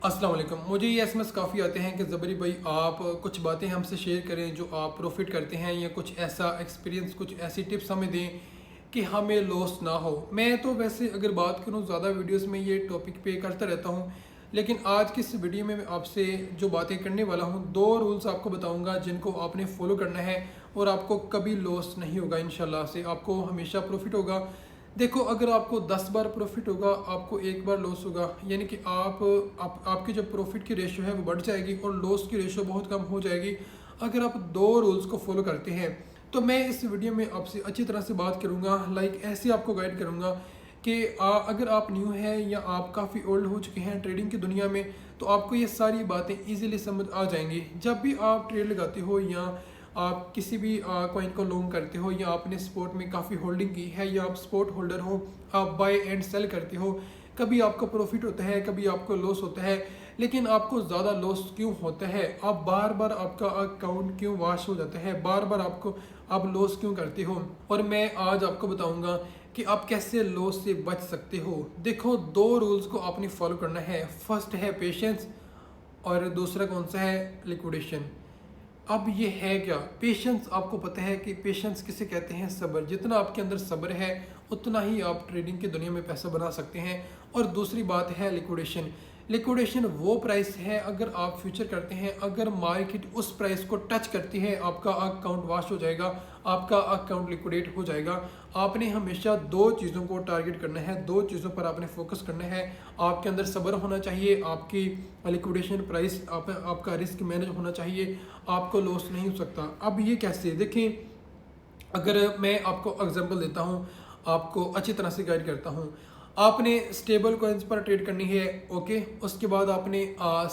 अस्सलाम वालेकुम। मुझे ये एसएमएस काफ़ी आते हैं कि ज़बरी भाई आप कुछ बातें हमसे शेयर करें जो आप प्रॉफिट करते हैं या कुछ ऐसा एक्सपीरियंस कुछ ऐसी टिप्स हमें दें कि हमें लॉस ना हो। मैं तो वैसे अगर बात करूं ज़्यादा वीडियोस में ये टॉपिक पे करता रहता हूं, लेकिन आज की इस वीडियो में मैं आपसे जो बातें करने वाला हूं, दो रूल्स आपको बताऊंगा जिनको आपने फॉलो करना है और आपको कभी लॉस नहीं होगा। इंशाल्लाह से आपको हमेशा प्रॉफिट होगा। देखो, अगर आपको 10 बार प्रॉफिट होगा, आपको एक बार लॉस होगा, यानी कि आपकी जो प्रॉफिट की रेशो है वो बढ़ जाएगी और लॉस की रेशो बहुत कम हो जाएगी अगर आप दो रूल्स को फॉलो करते हैं। तो मैं इस वीडियो में आपसे अच्छी तरह से बात करूंगा, ऐसे आपको गाइड करूंगा कि अगर आप न्यू हैं या आप काफ़ी ओल्ड हो चुके हैं ट्रेडिंग की दुनिया में, तो आपको ये सारी बातें इजीली समझ आ जाएंगी। जब भी आप ट्रेड लगाते हो या आप किसी भी कॉइन को लॉन्ग करते हो या आपने स्पोर्ट में काफ़ी होल्डिंग की है या आप स्पोर्ट होल्डर हो, आप बाय एंड सेल करते हो, कभी आपको प्रॉफिट होता है, कभी आपको लॉस होता है। लेकिन आपको ज़्यादा लॉस क्यों होता है? आप बार बार आपका अकाउंट क्यों वॉश हो जाता है? बार बार आप लॉस क्यों करते हो? और मैं आज आपको बताऊंगा कि आप कैसे लॉस से बच सकते हो। देखो, दो रूल्स को आपने फॉलो करना है। फर्स्ट है पेशेंस और दूसरा कौन सा है? लिक्विडेशन। अब ये है क्या पेशेंस? आपको पता है कि पेशेंस किसे कहते हैं? सब्र। जितना आपके अंदर सब्र है उतना ही आप ट्रेडिंग की दुनिया में पैसा बना सकते हैं। और दूसरी बात है लिक्विडेशन। लिक्विडेशन वो प्राइस है, अगर आप फ्यूचर करते हैं, अगर मार्केट उस प्राइस को टच करती है, आपका अकाउंट वॉश हो जाएगा, आपका अकाउंट लिक्विडेट हो जाएगा। आपने हमेशा दो चीज़ों को टारगेट करना है, दो चीज़ों पर आपने फोकस करना है। आपके अंदर सब्र होना चाहिए, आपकी लिक्विडेशन प्राइस आपका रिस्क मैनेज होना चाहिए, आपको लॉस नहीं हो सकता। अब ये कैसे देखें, अगर मैं आपको एग्जांपल देता हूँ, आपको अच्छी तरह से गाइड करता हूँ। आपने स्टेबल कॉइन्स पर ट्रेड करनी है, ओके। उसके बाद आपने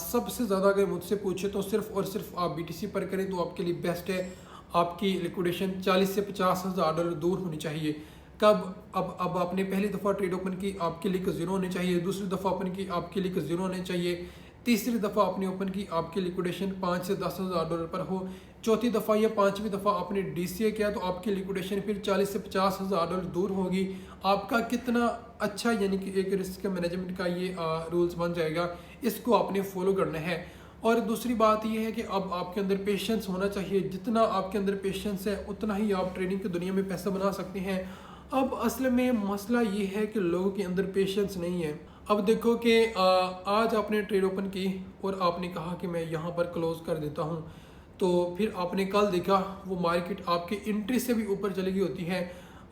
सबसे ज़्यादा अगर मुझसे पूछे तो सिर्फ और सिर्फ आप बीटीसी पर करें तो आपके लिए बेस्ट है। आपकी लिक्विडेशन 40 से 50 हज़ार डॉलर दूर होनी चाहिए। कब? अब आपने पहली दफ़ा ट्रेड ओपन की, आपके लिए ज़ीरो होने चाहिए। दूसरी दफ़ा ओपन की, आपके लिए ज़ीरो होने चाहिए। तीसरी दफ़ा आपने ओपन की, आपकी लिक्विडेशन 5 से 10 हज़ार डॉलर पर हो। चौथी दफ़ा या पांचवी दफ़ा आपने डीसीए किया तो आपकी लिक्विडेशन फिर 40 से 50 हज़ार डॉलर दूर होगी। आपका कितना अच्छा, यानी कि एक रिस्क मैनेजमेंट का ये रूल्स बन जाएगा। इसको आपने फॉलो करना है। और दूसरी बात यह है कि अब आपके अंदर पेशेंस होना चाहिए। जितना आपके अंदर पेशेंस है उतना ही आप ट्रेडिंग की दुनिया में पैसा बना सकते हैं। अब असल में मसला ये है कि लोगों के अंदर पेशेंस नहीं है। अब देखो कि आज आपने ट्रेड ओपन की और आपने कहा कि मैं यहाँ पर क्लोज कर देता हूँ, तो फिर आपने कल देखा वो मार्केट आपकी एंट्री से भी ऊपर चली गई होती है।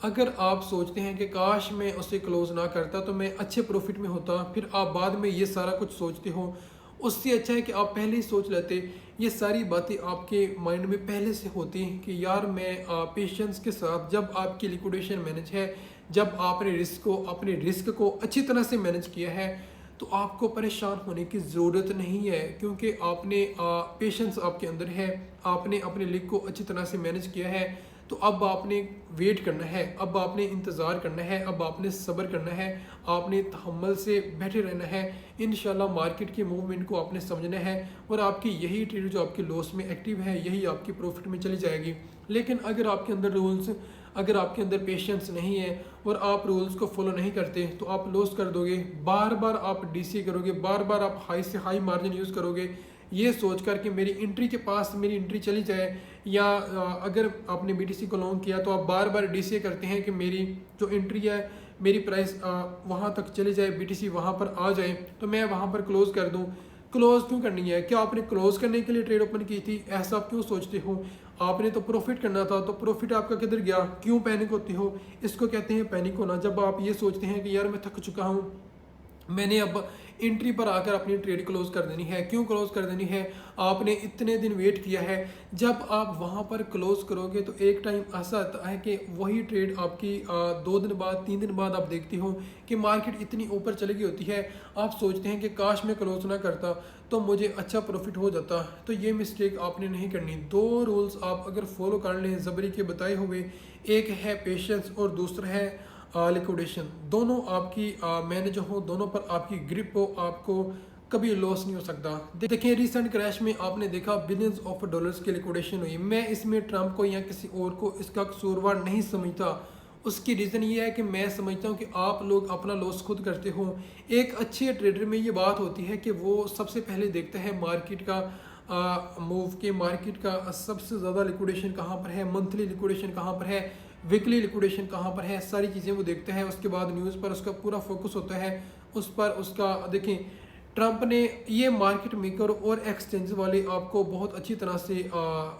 अगर आप सोचते हैं कि काश मैं उसे क्लोज ना करता तो मैं अच्छे प्रॉफिट में होता, फिर आप बाद में ये सारा कुछ सोचते हो। उससे अच्छा है कि आप पहले ही सोच लेते। ये सारी बातें आपके माइंड में पहले से होती हैं कि यार मैं पेशेंस के साथ, जब आपकी लिक्विडेशन मैनेज है, जब आपने अपने रिस्क को अच्छी तरह से मैनेज किया है, तो आपको परेशान होने की ज़रूरत नहीं है, क्योंकि आपने पेशेंस आपके अंदर है, आपने अपने लिक को अच्छी तरह से मैनेज किया है। तो अब आपने वेट करना है, अब आपने इंतज़ार करना है, अब आपने सब्र करना है, आपने तहम्मुल से बैठे रहना है। इंशाल्लाह मार्केट की मूवमेंट को आपने समझना है और आपकी यही ट्रेड जो आपकी लॉस में एक्टिव है यही आपकी प्रॉफिट में चली जाएगी। लेकिन अगर आपके अंदर अगर आपके अंदर पेशेंस नहीं है और आप रूल्स को फॉलो नहीं करते तो आप लॉस कर दोगे। बार बार आप डीसी करोगे, बार बार आप हाई से हाई मार्जिन यूज़ करोगे, ये सोच कर कि मेरी एंट्री के पास मेरी एंट्री चली जाए। या अगर आपने बीटीसी को लॉन्ग किया तो आप बार बार डीसी करते हैं कि मेरी जो एंट्री है, मेरी प्राइस वहाँ तक चली जाए, बीटीसी वहाँ पर आ जाए तो मैं वहाँ पर क्लोज कर दूँ। क्लोज क्यों करनी है? क्या आपने क्लोज करने के लिए ट्रेड ओपन की थी? ऐसा आप क्यों सोचते हो? आपने तो प्रॉफिट करना था, तो प्रॉफिट आपका किधर गया? क्यों पैनिक होते हो? इसको कहते हैं पैनिक होना। जब आप ये सोचते हैं कि यार मैं थक चुका हूँ, मैंने अब एंट्री पर आकर अपनी ट्रेड क्लोज कर देनी है। क्यों क्लोज कर देनी है? आपने इतने दिन वेट किया है। जब आप वहाँ पर क्लोज करोगे तो एक टाइम ऐसा आता है कि वही ट्रेड आपकी 2 दिन बाद 3 दिन बाद आप देखते हो कि मार्केट इतनी ऊपर चली गई होती है। आप सोचते हैं कि काश मैं क्लोज ना करता तो मुझे अच्छा प्रॉफिट हो जाता। तो ये मिस्टेक आपने नहीं करनी। दो रूल्स आप अगर फॉलो कर लें ज़बरी के बताए हुए, एक है पेशेंस और दूसरा है लिक्विडेशन, दोनों आपकी मैनेज हो, दोनों पर आपकी ग्रिप हो, आपको कभी लॉस नहीं हो सकता। देखिए, रिसेंट क्रैश में आपने देखा बिलियंस ऑफ डॉलर्स की लिक्विडेशन हुई। मैं इसमें ट्रंप को या किसी और को इसका कसूरवार नहीं समझता। उसकी रीज़न ये है कि मैं समझता हूँ कि आप लोग अपना लॉस खुद करते हो। एक अच्छे ट्रेडर में ये बात होती है कि वो सबसे पहले देखता है मार्केट का मूव, के मार्केट का सबसे ज़्यादा लिक्विडेशन कहाँ पर है, मंथली लिक्विडेशन कहाँ पर है, वीकली लिक्विडेशन कहाँ पर है, सारी चीज़ें वो देखता है। उसके बाद न्यूज़ पर उसका पूरा फोकस होता है, उस पर उसका देखें ट्रंप ने ये मार्केट मेकर और एक्सचेंज वाले आपको बहुत अच्छी तरह से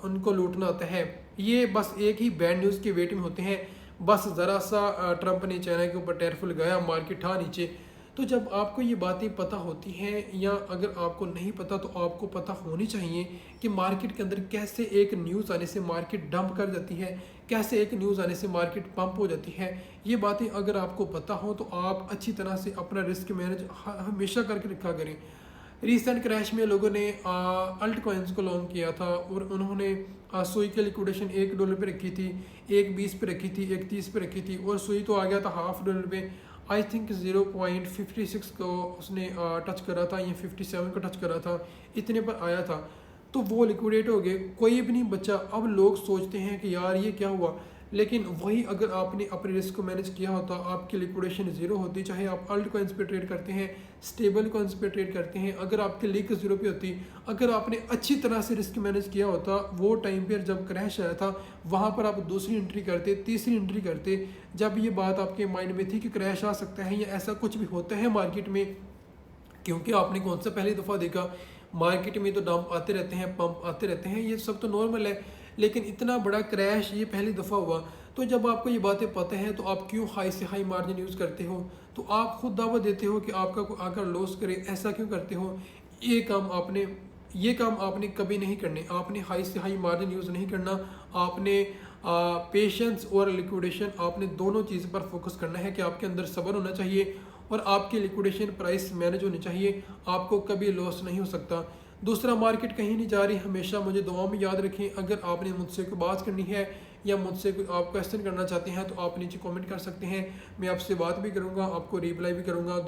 उनको लूटना आता है। ये बस एक ही बैड न्यूज़ के वेट में होते हैं। बस ज़रा सा ट्रंप ने चाइना के ऊपर टैरिफ लगाया, मार्केट था नीचे। तो जब आपको ये बातें पता होती हैं, या अगर आपको नहीं पता तो आपको पता होनी चाहिए कि मार्केट के अंदर कैसे एक न्यूज़ आने से मार्केट डंप कर जाती है, कैसे एक न्यूज़ आने से मार्केट पंप हो जाती है। ये बातें अगर आपको पता हो तो आप अच्छी तरह से अपना रिस्क मैनेज हमेशा करके रखा करें। रिसेंट क्रैश में लोगों ने अल्ट कॉइन्स को लॉन्ग किया था और उन्होंने सुई की लिक्विडेशन $1 पे रखी थी, एक 20 पे रखी थी, एक 30 पे रखी थी, और सुई तो आ गया था $1/2 पे। आई थिंक 0.56 को उसने टच करा था या 57 को टच करा था, इतने पर आया था। तो वो लिक्विडेट हो गए, कोई भी नहीं बचा। अब लोग सोचते हैं कि यार ये क्या हुआ, लेकिन वही अगर आपने अपने रिस्क को मैनेज किया होता, आपकी लिक्विडेशन ज़ीरो होती। चाहे आप अल्ट कॉइन्स पे ट्रेड करते हैं, स्टेबल कॉइन्स पे ट्रेड करते हैं, अगर आपकी लीक ज़ीरो पे होती, अगर आपने अच्छी तरह से रिस्क मैनेज किया होता, वो टाइम पर जब क्रैश आया था वहाँ पर आप दूसरी एंट्री करते, तीसरी एंट्री करते, जब ये बात आपके माइंड में थी कि क्रैश आ सकता है या ऐसा कुछ भी होता है मार्केट में। क्योंकि आपने कौन सा पहली दफ़ा देखा, मार्केट में तो डंप आते रहते हैं, पंप आते रहते हैं, ये सब तो नॉर्मल है, लेकिन इतना बड़ा क्रैश ये पहली दफ़ा हुआ। तो जब आपको ये बातें पता हैं तो आप क्यों हाई से हाई मार्जिन यूज़ करते हो? तो आप खुद दावा देते हो कि आपका कोई आकर लॉस करे, ऐसा क्यों करते हो? ये काम आपने कभी नहीं करने। आपने हाई से हाई मार्जिन यूज़ नहीं करना। आपने पेशेंस और लिक्विडेशन, आपने दोनों चीज़ पर फोकस करना है कि आपके अंदर सब्र होना चाहिए और आपकी लिक्विडेशन प्राइस मैनेज होनी चाहिए। आपको कभी लॉस नहीं हो सकता। दूसरा, मार्केट कहीं नहीं जा रही, हमेशा मुझे दुआ में याद रखें। अगर आपने मुझसे कोई बात करनी है या मुझसे कोई आप क्वेश्चन करना चाहते हैं तो आप नीचे कमेंट कर सकते हैं। मैं आपसे बात भी करूँगा, आपको रिप्लाई भी करूँगा।